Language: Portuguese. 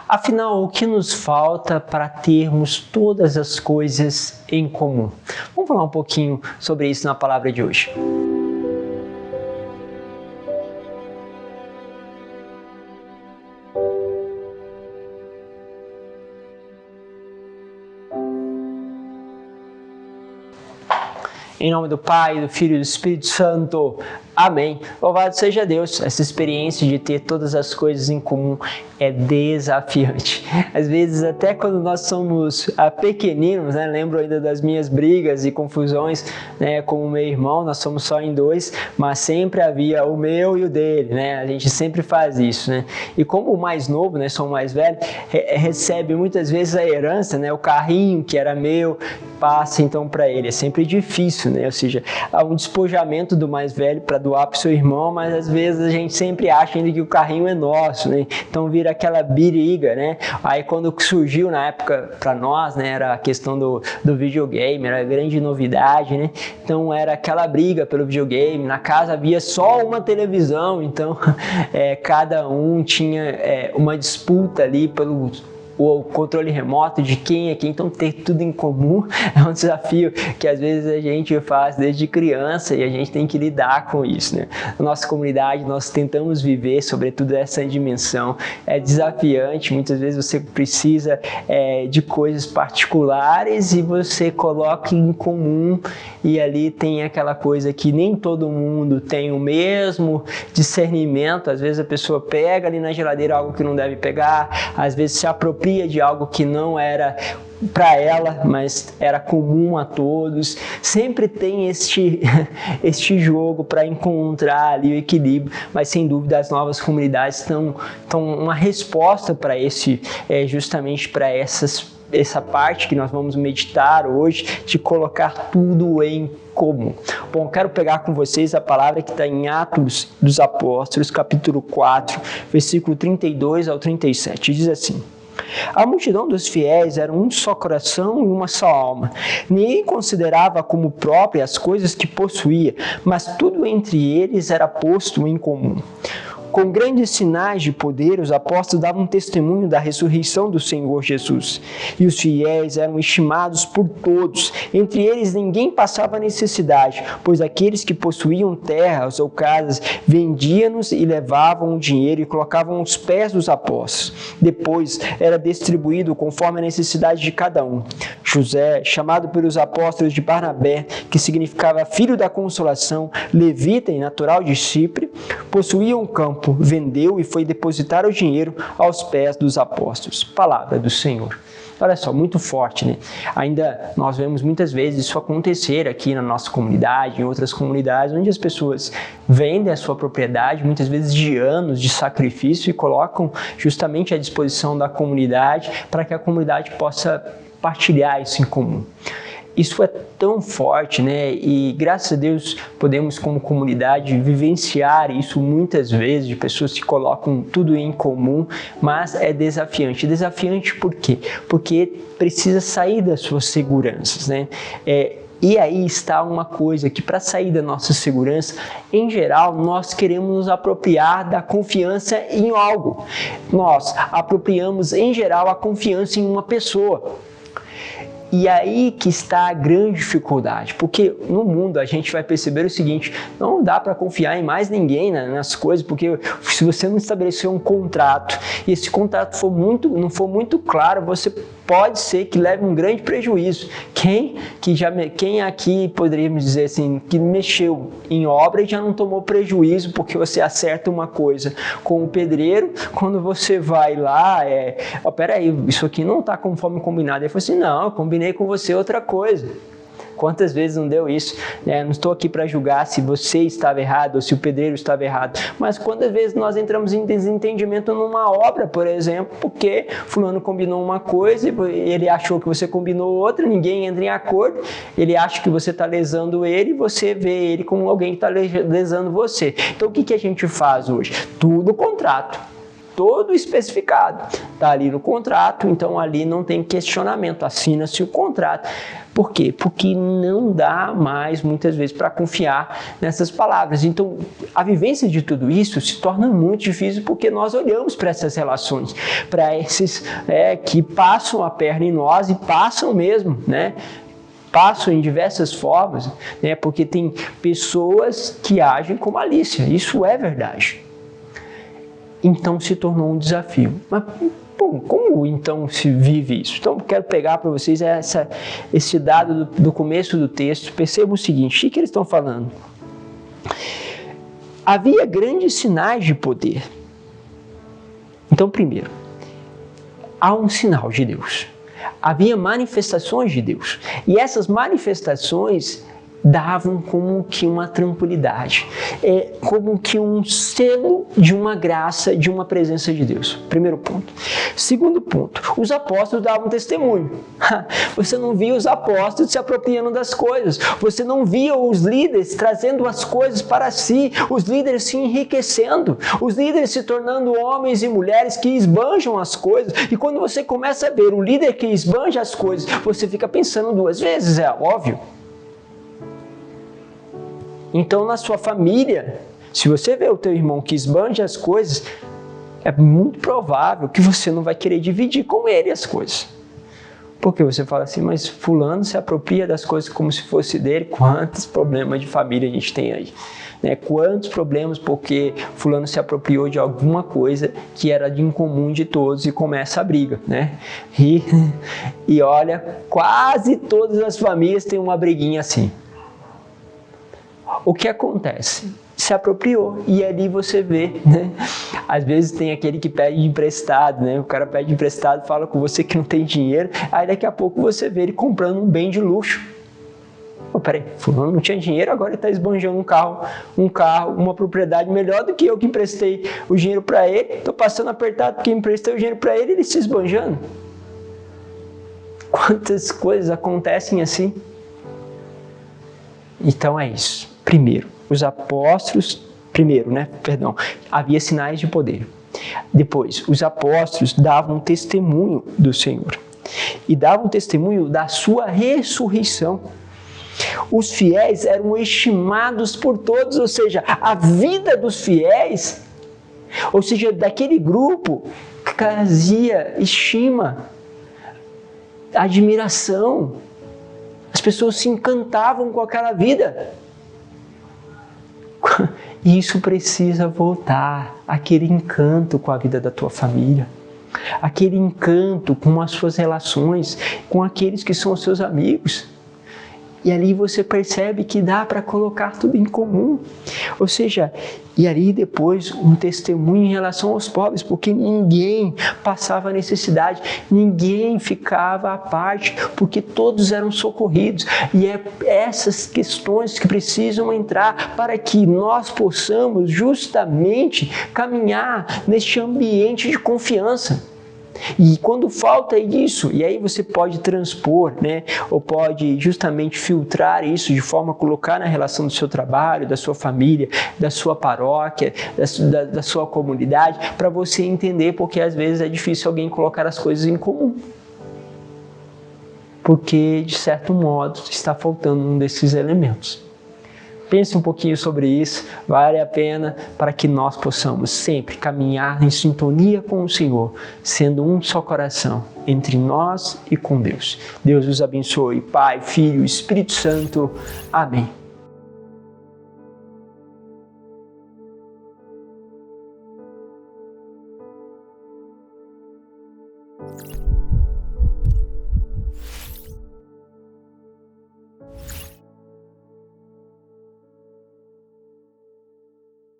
Afinal, o que nos falta para termos todas as coisas em comum? Vamos falar um pouquinho sobre isso na palavra de hoje. Em nome do Pai, do Filho e do Espírito Santo. Amém. Louvado seja Deus. Essa experiência de ter todas as coisas em comum é desafiante. Às vezes, até quando nós somos pequeninos, né? Lembro ainda das minhas brigas e confusões, né? Com o meu irmão, nós somos só em dois, mas sempre havia o meu e o dele, né? A gente sempre faz isso, né? E como o mais novo, né? Sou o mais velho, recebe muitas vezes a herança, né? O carrinho que era meu, passa então para ele. É sempre difícil, né? Ou seja, há um despojamento do mais velho para doar para o seu irmão, mas às vezes a gente sempre acha ainda que o carrinho é nosso, né? Então vira aquela briga, né? Aí quando surgiu na época para nós, né? Era a questão do videogame, era a grande novidade, né? Então era aquela briga pelo videogame, na casa havia só uma televisão, então cada um tinha uma disputa ali pelo o controle remoto de quem é quem, então ter tudo em comum é um desafio que às vezes a gente faz desde criança e a gente tem que lidar com isso, né? Na nossa comunidade nós tentamos viver sobretudo essa dimensão, é desafiante, muitas vezes você precisa de coisas particulares e você coloca em comum e ali tem aquela coisa que nem todo mundo tem o mesmo discernimento, às vezes a pessoa pega ali na geladeira algo que não deve pegar, às vezes se apropria de algo que não era para ela, mas era comum a todos. Sempre tem este jogo para encontrar ali o equilíbrio, mas sem dúvida as novas comunidades estão uma resposta para justamente para essa parte que nós vamos meditar hoje, de colocar tudo em comum. Bom, quero pegar com vocês a palavra que está em Atos dos Apóstolos, capítulo 4, versículo 32 ao 37. Diz assim: a multidão dos fiéis era um só coração e uma só alma. Ninguém considerava como própria as coisas que possuía, mas tudo entre eles era posto em comum. Com grandes sinais de poder, os apóstolos davam testemunho da ressurreição do Senhor Jesus. E os fiéis eram estimados por todos. Entre eles ninguém passava necessidade, pois aqueles que possuíam terras ou casas vendiam-nos e levavam o dinheiro e colocavam aos pés dos apóstolos. Depois era distribuído conforme a necessidade de cada um. José, chamado pelos apóstolos de Barnabé, que significava filho da consolação, levita e natural de Chipre, possuía um campo, vendeu e foi depositar o dinheiro aos pés dos apóstolos. Palavra do Senhor. Olha só, muito forte, né? Ainda nós vemos muitas vezes isso acontecer aqui na nossa comunidade, em outras comunidades, onde as pessoas vendem a sua propriedade, muitas vezes de anos de sacrifício, e colocam justamente à disposição da comunidade para que a comunidade possa partilhar isso em comum. Isso é tão forte, né? E graças a Deus podemos, como comunidade, vivenciar isso muitas vezes, de pessoas que colocam tudo em comum, mas é desafiante. Desafiante por quê? Porque precisa sair das suas seguranças, né? E aí está uma coisa que, para sair da nossa segurança, em geral, nós queremos nos apropriar da confiança em algo. Nós apropriamos, em geral, a confiança em uma pessoa. E aí que está a grande dificuldade, porque no mundo a gente vai perceber o seguinte: não dá para confiar em mais ninguém, né, nas coisas, porque se você não estabelecer um contrato e esse contrato não for muito claro, você pode ser que leve um grande prejuízo. Quem aqui poderíamos dizer assim, que mexeu em obra e já não tomou prejuízo porque você acerta uma coisa com o pedreiro, quando você vai lá, peraí, isso aqui não está conforme combinado. Ele falou assim: não, eu combinei com você outra coisa. Quantas vezes não deu isso? Não estou aqui para julgar se você estava errado ou se o pedreiro estava errado, mas quantas vezes nós entramos em desentendimento numa obra, por exemplo, porque fulano combinou uma coisa e ele achou que você combinou outra, ninguém entra em acordo, ele acha que você está lesando ele e você vê ele como alguém que está lesando você. Então o que a gente faz hoje? Tudo contrato. todo especificado. Está ali no contrato, então ali não tem questionamento, assina-se o contrato. Por quê? Porque não dá mais, muitas vezes, para confiar nessas palavras. Então, a vivência de tudo isso se torna muito difícil porque nós olhamos para essas relações, para esses que passam a perna em nós e passam mesmo, né? Passam em diversas formas, né? Porque tem pessoas que agem com malícia, isso é verdade. Então se tornou um desafio. Mas, bom, como então se vive isso? Então quero pegar para vocês esse dado do começo do texto. Percebam o seguinte, o que eles estão falando? Havia grandes sinais de poder. Então, primeiro, há um sinal de Deus. Havia manifestações de Deus. E essas manifestações davam como que uma tranquilidade, como que um selo de uma graça, de uma presença de Deus. Primeiro ponto. Segundo ponto, os apóstolos davam testemunho. Você não via os apóstolos se apropriando das coisas, você não via os líderes trazendo as coisas para si, os líderes se enriquecendo, os líderes se tornando homens e mulheres que esbanjam as coisas, e quando você começa a ver o líder que esbanja as coisas, você fica pensando duas vezes, é óbvio. Então, na sua família, se você vê o teu irmão que esbanja as coisas, é muito provável que você não vai querer dividir com ele as coisas. Porque você fala assim, mas fulano se apropria das coisas como se fosse dele. Quantos problemas de família a gente tem aí? Né? Quantos problemas porque fulano se apropriou de alguma coisa que era de incomum de todos e começa a briga, né? E olha, quase todas as famílias têm uma briguinha assim. O que acontece? Se apropriou, e ali você vê, né? Às vezes tem aquele que pede emprestado, né? O cara pede emprestado, fala com você que não tem dinheiro, aí daqui a pouco você vê ele comprando um bem de luxo. Oh, peraí, fulano não tinha dinheiro, agora ele está esbanjando um carro, uma propriedade melhor do que eu que emprestei o dinheiro para ele, estou passando apertado porque emprestei o dinheiro para ele e ele se esbanjando. Quantas coisas acontecem assim? Então é isso. Primeiro, os apóstolos, havia sinais de poder. Depois, os apóstolos davam testemunho do Senhor e davam testemunho da sua ressurreição. Os fiéis eram estimados por todos, ou seja, a vida dos fiéis, ou seja, daquele grupo, trazia estima, admiração. As pessoas se encantavam com aquela vida. E isso precisa voltar, aquele encanto com a vida da tua família, aquele encanto com as suas relações, com aqueles que são os seus amigos. E ali você percebe que dá para colocar tudo em comum. Ou seja, e ali depois um testemunho em relação aos pobres, porque ninguém passava necessidade, ninguém ficava à parte, porque todos eram socorridos. E é essas questões que precisam entrar para que nós possamos justamente caminhar neste ambiente de confiança. E quando falta isso, e aí você pode transpor, né, ou pode justamente filtrar isso de forma a colocar na relação do seu trabalho, da sua família, da sua paróquia, da sua comunidade, para você entender porque às vezes é difícil alguém colocar as coisas em comum. Porque, de certo modo, está faltando um desses elementos. Pense um pouquinho sobre isso, vale a pena para que nós possamos sempre caminhar em sintonia com o Senhor, sendo um só coração entre nós e com Deus. Deus os abençoe, Pai, Filho e Espírito Santo. Amém.